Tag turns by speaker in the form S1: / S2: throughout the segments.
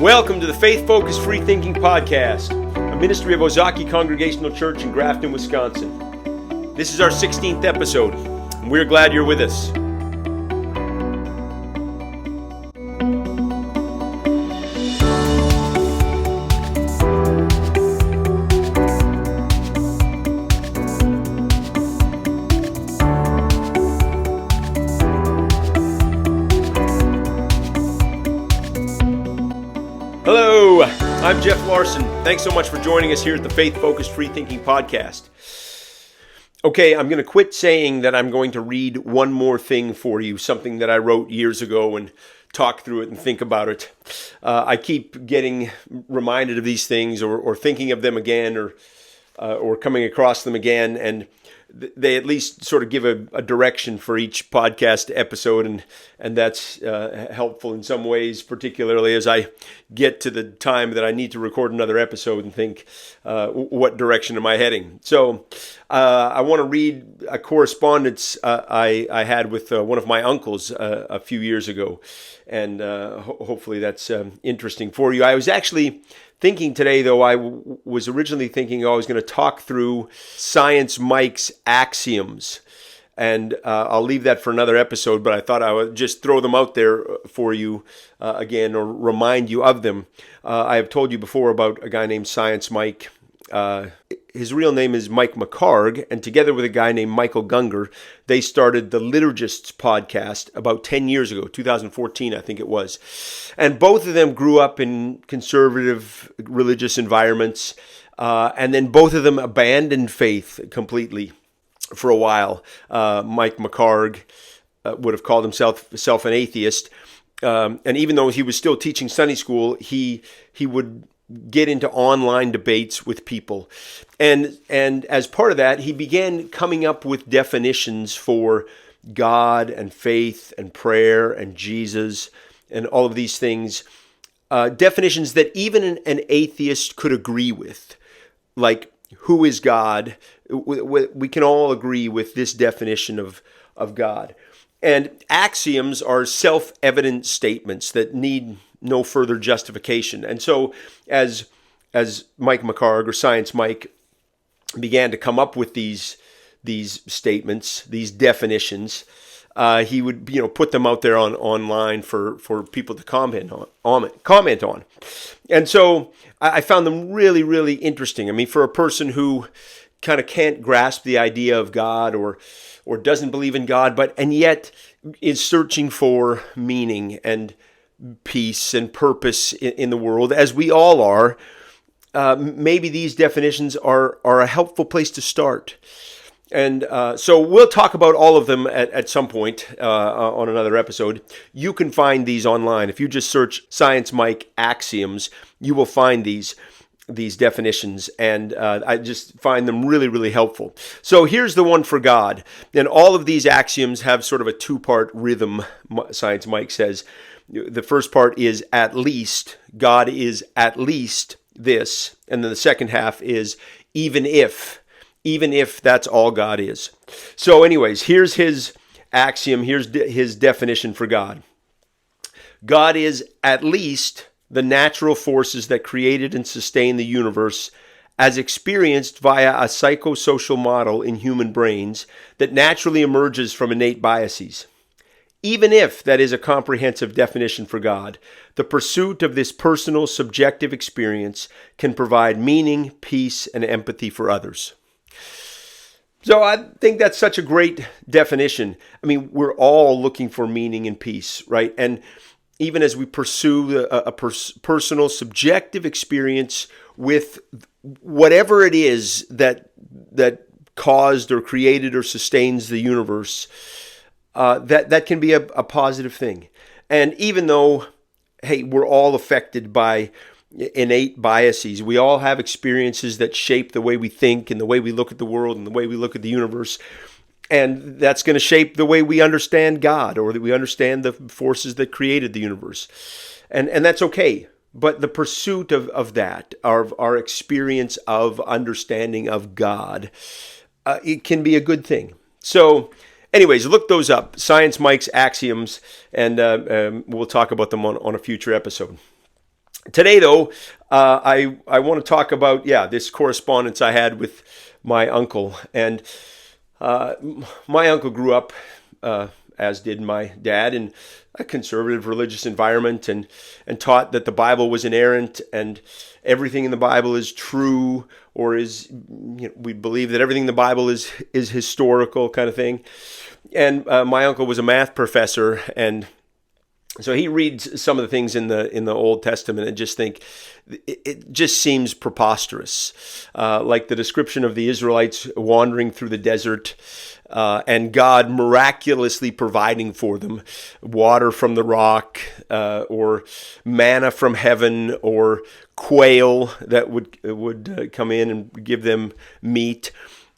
S1: Welcome to the Faith-Focused Free Thinking Podcast, a ministry of Ozaki Congregational Church in Grafton, Wisconsin. This is our 16th episode, and we're glad you're with us. Hello, I'm Jeff Larson. Thanks so much for joining us here at the Faith-Focused Free Thinking Podcast. Okay, I'm going to quit saying that I'm going to read one more thing for you, something that I wrote years ago, and talk through it and think about it. I keep getting reminded of these things or thinking of them again or coming across them again, and they at least sort of give a direction for each podcast episode, and that's helpful in some ways, particularly as I get to the time that I need to record another episode and think, what direction am I heading? So I want to read a correspondence I had with one of my uncles a few years ago, and hopefully that's interesting for you. I was actually thinking today, though, I was originally thinking I was going to talk through Science Mike's axioms, and I'll leave that for another episode, but I thought I would just throw them out there for you again, or remind you of them. I have told you before about a guy named Science Mike. His real name is Mike McHargue, and together with a guy named Michael Gungor, they started the Liturgists podcast about 10 years ago, 2014, I think it was. And both of them grew up in conservative religious environments, and then both of them abandoned faith completely for a while. Mike McHargue would have called himself an atheist, and even though he was still teaching Sunday school, he would get into online debates with people. And as part of that, he began coming up with definitions for God and faith and prayer and Jesus and all of these things, definitions that even an atheist could agree with, like who is God? We can all agree with this definition of God. And axioms are self-evident statements that need no further justification. And so as Mike McHargue, or Science Mike, began to come up with these statements, these definitions, he would put them out there online for people to comment on. And so I found them really, really interesting. I mean, for a person who kind of can't grasp the idea of God or doesn't believe in God, and yet is searching for meaning and peace and purpose in the world, as we all are, maybe these definitions are a helpful place to start. And so we'll talk about all of them at some point on another episode. You can find these online. If you just search Science Mike axioms, you will find these definitions, and I just find them really, really helpful. So here's the one for God. And all of these axioms have sort of a two-part rhythm, Science Mike says. The first part is at least. God is at least this. And then the second half is even if that's all God is. So anyways, here's his axiom. Here's his definition for God. God is at least the natural forces that created and sustain the universe as experienced via a psychosocial model in human brains that naturally emerges from innate biases. Even if that is a comprehensive definition for God, the pursuit of this personal, subjective experience can provide meaning, peace, and empathy for others. So I think that's such a great definition. I mean, we're all looking for meaning and peace, right? And even as we pursue a personal, subjective experience with whatever it is that caused or created or sustains the universe, that can be a positive thing. And even though, hey, we're all affected by innate biases, we all have experiences that shape the way we think and the way we look at the world and the way we look at the universe. And that's going to shape the way we understand God, or that we understand the forces that created the universe. And that's okay. But the pursuit of that, our experience of understanding of God, it can be a good thing. So anyways, look those up, Science Mike's axioms, and we'll talk about them on a future episode. Today, though, I want to talk about, this correspondence I had with my uncle. And my uncle grew up, as did my dad, in a conservative religious environment, and taught that the Bible was inerrant and everything in the Bible is true, or we believe that everything in the Bible is historical, kind of thing. And my uncle was a math professor, and so he reads some of the things in the Old Testament and just think it just seems preposterous, like the description of the Israelites wandering through the desert, and God miraculously providing for them water from the rock, or manna from heaven, or quail that would come in and give them meat.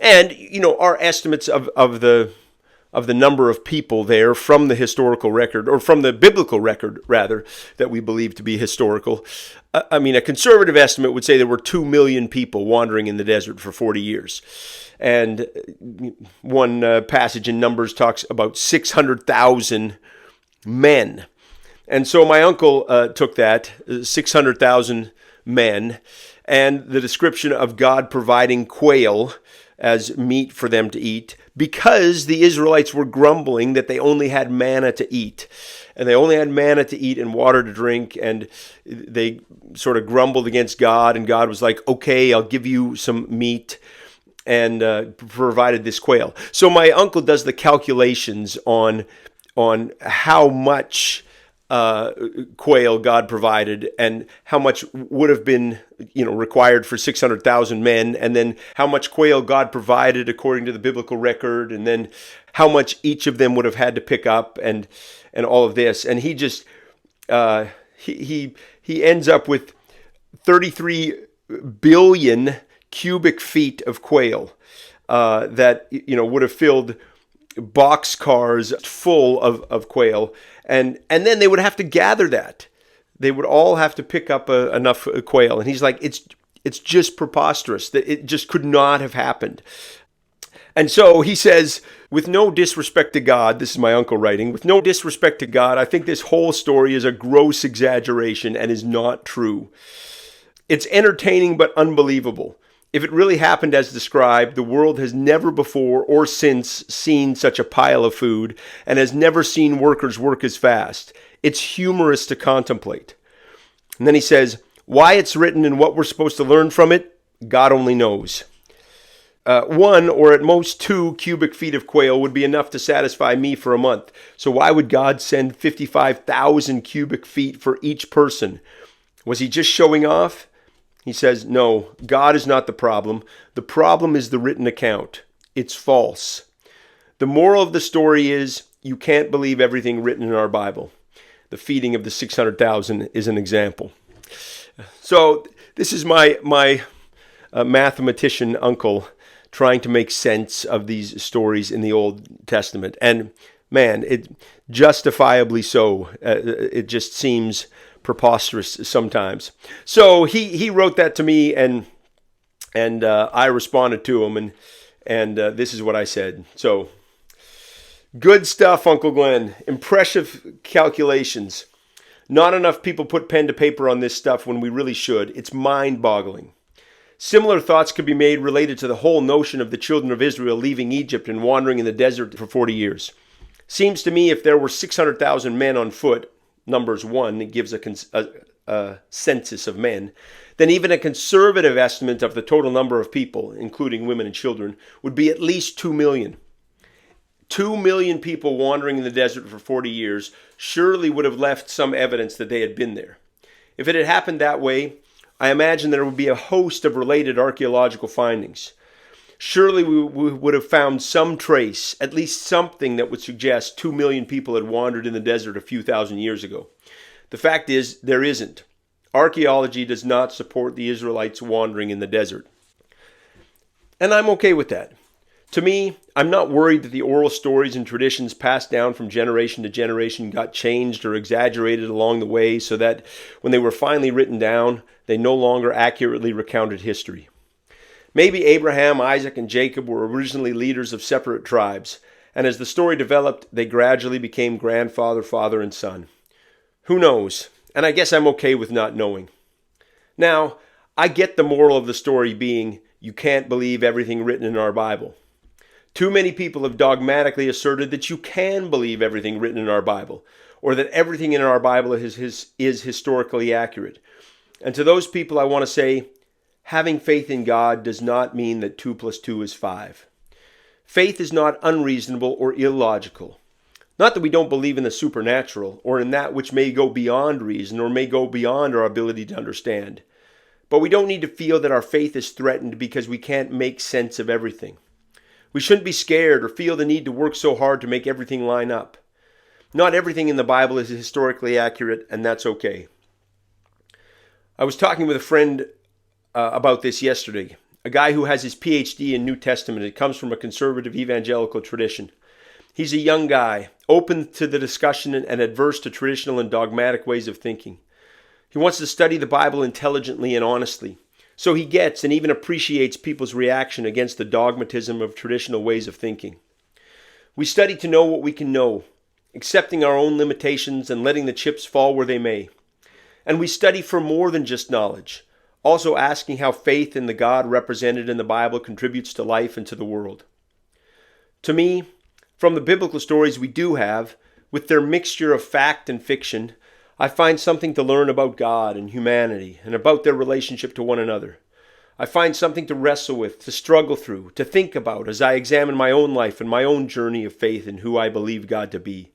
S1: And our estimates of the number of people there from the historical record, or from the biblical record, rather, that we believe to be historical. I mean, a conservative estimate would say there were 2 million people wandering in the desert for 40 years. And one passage in Numbers talks about 600,000 men. And so my uncle took that, 600,000 men, and the description of God providing quail as meat for them to eat, because the Israelites were grumbling that they only had manna to eat. And they only had manna to eat and water to drink, and they sort of grumbled against God, and God was like, okay, I'll give you some meat, and provided this quail. So my uncle does the calculations on how much quail God provided, and how much would have been required for 600,000 men, and then how much quail God provided according to the biblical record, and then how much each of them would have had to pick up, and all of this. And he just he ends up with 33 billion cubic feet of quail that would have filled boxcars full of quail, and then they would have to gather that. They would all have to pick up enough quail, and he's like, it's just preposterous, that it just could not have happened. And so he says, with no disrespect to God, this is my uncle writing, with no disrespect to God, I think this whole story is a gross exaggeration and is not true. It's entertaining but unbelievable. If it really happened as described, the world has never before or since seen such a pile of food, and has never seen workers work as fast. It's humorous to contemplate. And then he says, why it's written and what we're supposed to learn from it, God only knows. 1 or at most 2 cubic feet of quail would be enough to satisfy me for a month. So why would God send 55,000 cubic feet for each person? Was he just showing off? He says, no, God is not the problem. The problem is the written account. It's false. The moral of the story is you can't believe everything written in our Bible. The feeding of the 600,000 is an example. So this is my mathematician uncle trying to make sense of these stories in the Old Testament. And man, it justifiably so. It just seems preposterous sometimes. So he wrote that to me, and I responded to him, and this is what I said. So, good stuff, Uncle Glenn. Impressive calculations. Not enough people put pen to paper on this stuff when we really should. It's mind-boggling. Similar thoughts could be made related to the whole notion of the children of Israel leaving Egypt and wandering in the desert for 40 years. Seems to me if there were 600,000 men on foot, Numbers 1, it gives a census of men, then even a conservative estimate of the total number of people, including women and children, would be at least 2 million. 2 million people wandering in the desert for 40 years surely would have left some evidence that they had been there. If it had happened that way, I imagine there would be a host of related archaeological findings. Surely we would have found some trace, at least something that would suggest 2 million people had wandered in the desert a few thousand years ago. The fact is, there isn't. Archaeology does not support the Israelites wandering in the desert. And I'm okay with that. To me, I'm not worried that the oral stories and traditions passed down from generation to generation got changed or exaggerated along the way so that when they were finally written down, they no longer accurately recounted history. Maybe Abraham, Isaac, and Jacob were originally leaders of separate tribes, and as the story developed, they gradually became grandfather, father, and son. Who knows? And I guess I'm okay with not knowing. Now, I get the moral of the story being you can't believe everything written in our Bible. Too many people have dogmatically asserted that you can believe everything written in our Bible, or that everything in our Bible is historically accurate. And to those people, I want to say, having faith in God does not mean that 2 plus 2 is 5. Faith is not unreasonable or illogical. Not that we don't believe in the supernatural, or in that which may go beyond reason, or may go beyond our ability to understand. But we don't need to feel that our faith is threatened because we can't make sense of everything. We shouldn't be scared or feel the need to work so hard to make everything line up. Not everything in the Bible is historically accurate, and that's okay. I was talking with a friend about this yesterday, a guy who has his PhD in New Testament. It comes from a conservative evangelical tradition. He's a young guy, open to the discussion and adverse to traditional and dogmatic ways of thinking. He wants to study the Bible intelligently and honestly, so he gets and even appreciates people's reaction against the dogmatism of traditional ways of thinking. We study to know what we can know, accepting our own limitations and letting the chips fall where they may. And we study for more than just knowledge, also asking how faith in the God represented in the Bible contributes to life and to the world. To me, from the biblical stories we do have, with their mixture of fact and fiction, I find something to learn about God and humanity and about their relationship to one another. I find something to wrestle with, to struggle through, to think about as I examine my own life and my own journey of faith in who I believe God to be.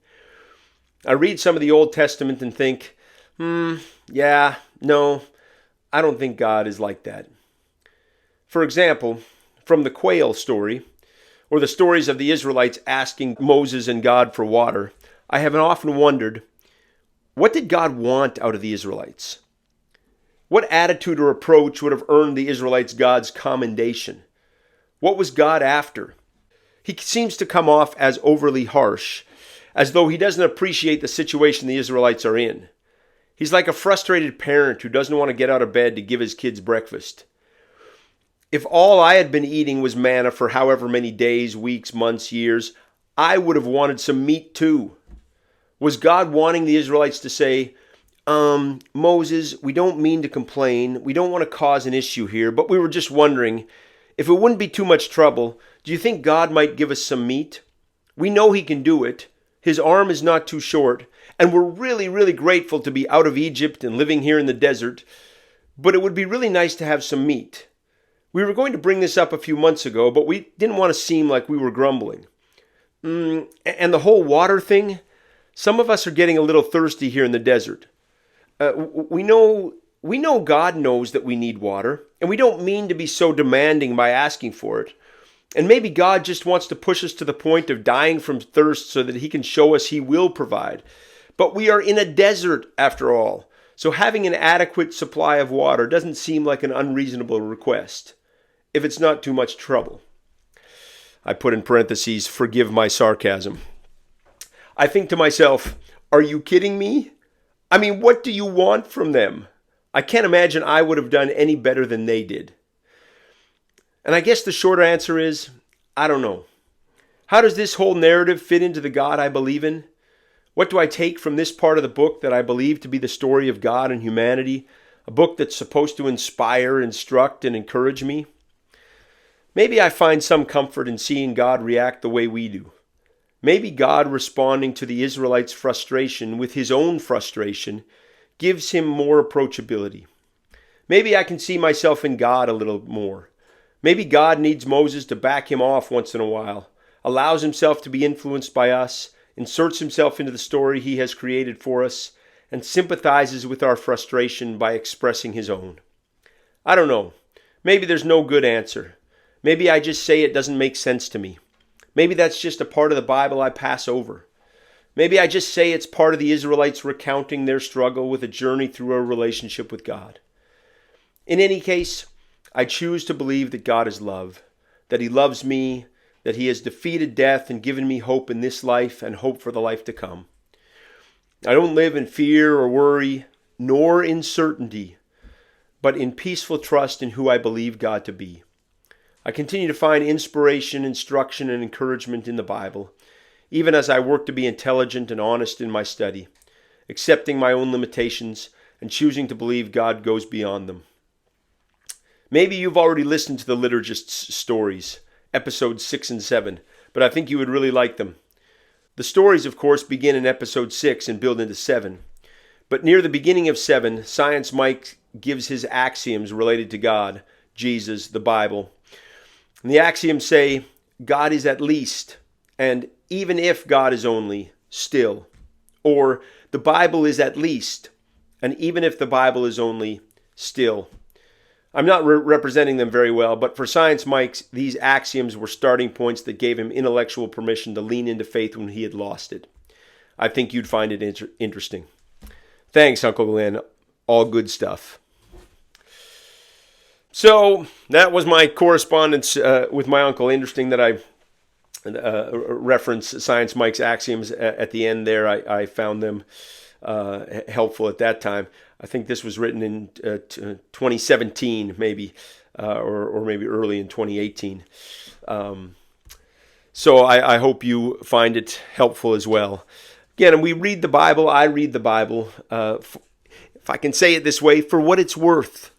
S1: I read some of the Old Testament and think, no, I don't think God is like that. For example, from the quail story, or the stories of the Israelites asking Moses and God for water, I have often wondered, what did God want out of the Israelites? What attitude or approach would have earned the Israelites God's commendation? What was God after? He seems to come off as overly harsh, as though he doesn't appreciate the situation the Israelites are in. He's like a frustrated parent who doesn't want to get out of bed to give his kids breakfast. If all I had been eating was manna for however many days, weeks, months, years, I would have wanted some meat too. Was God wanting the Israelites to say, Moses, we don't mean to complain, we don't want to cause an issue here, but we were just wondering, if it wouldn't be too much trouble, do you think God might give us some meat? We know he can do it. His arm is not too short, and we're really, really grateful to be out of Egypt and living here in the desert, but it would be really nice to have some meat. We were going to bring this up a few months ago, but we didn't want to seem like we were grumbling. And the whole water thing, some of us are getting a little thirsty here in the desert. We know God knows that we need water, and we don't mean to be so demanding by asking for it. And maybe God just wants to push us to the point of dying from thirst so that he can show us he will provide. But we are in a desert after all, so having an adequate supply of water doesn't seem like an unreasonable request, if it's not too much trouble. I put in parentheses, forgive my sarcasm. I think to myself, are you kidding me? I mean, what do you want from them? I can't imagine I would have done any better than they did. And I guess the short answer is, I don't know. How does this whole narrative fit into the God I believe in? What do I take from this part of the book that I believe to be the story of God and humanity, a book that's supposed to inspire, instruct, and encourage me? Maybe I find some comfort in seeing God react the way we do. Maybe God responding to the Israelites' frustration with his own frustration gives him more approachability. Maybe I can see myself in God a little more. Maybe God needs Moses to back him off once in a while, allows himself to be influenced by us, inserts himself into the story he has created for us, and sympathizes with our frustration by expressing his own. I don't know. Maybe there's no good answer. Maybe I just say it doesn't make sense to me. Maybe that's just a part of the Bible I pass over. Maybe I just say it's part of the Israelites recounting their struggle with a journey through a relationship with God. In any case, I choose to believe that God is love, that he loves me, that he has defeated death and given me hope in this life and hope for the life to come. I don't live in fear or worry, nor in certainty, but in peaceful trust in who I believe God to be. I continue to find inspiration, instruction, and encouragement in the Bible, even as I work to be intelligent and honest in my study, accepting my own limitations and choosing to believe God goes beyond them. Maybe you've already listened to the liturgist's stories, episodes 6 and 7, but I think you would really like them. The stories, of course, begin in episode 6 and build into 7. But near the beginning of 7, Science Mike gives his axioms related to God, Jesus, the Bible. And the axioms say, God is at least, and even if God is only, still. Or, the Bible is at least, and even if the Bible is only, still. I'm not representing them very well, but for Science Mike, these axioms were starting points that gave him intellectual permission to lean into faith when he had lost it. I think you'd find it interesting. Thanks, Uncle Glenn. All good stuff. So, that was my correspondence with my uncle. Interesting that I reference Science Mike's axioms at the end there. I found them helpful at that time. I think this was written in 2017, maybe, or maybe early in 2018. So I hope you find it helpful as well. Again, we read the Bible. I read the Bible, if I can say it this way, for what it's worth.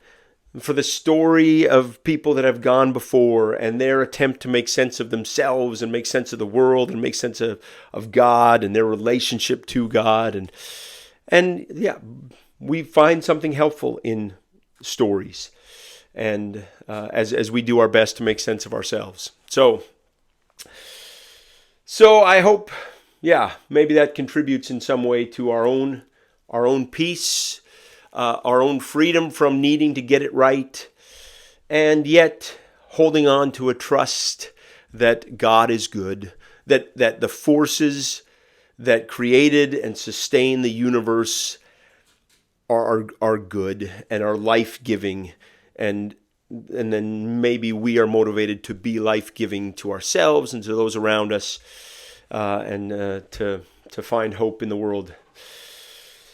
S1: For the story of people that have gone before and their attempt to make sense of themselves and make sense of the world and make sense of God and their relationship to God. And yeah, we find something helpful in stories, and as we do our best to make sense of ourselves. So I hope, maybe that contributes in some way to our own peace, our own freedom from needing to get it right, and yet holding on to a trust that God is good, that the forces that created and sustain the universe are good and are life-giving, and then maybe we are motivated to be life-giving to ourselves and to those around us, and to find hope in the world.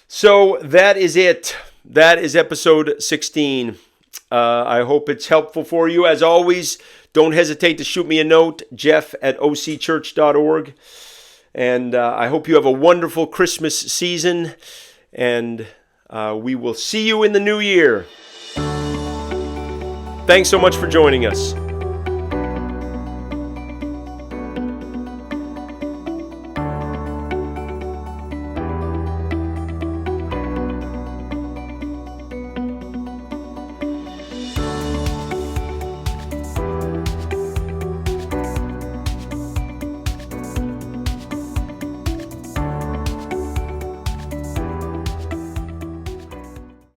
S1: So that is it. That is episode 16. I hope it's helpful for you. As always, don't hesitate to shoot me a note, jeff@occhurch.org. And I hope you have a wonderful Christmas season, and we will see you in the new year. Thanks so much for joining us.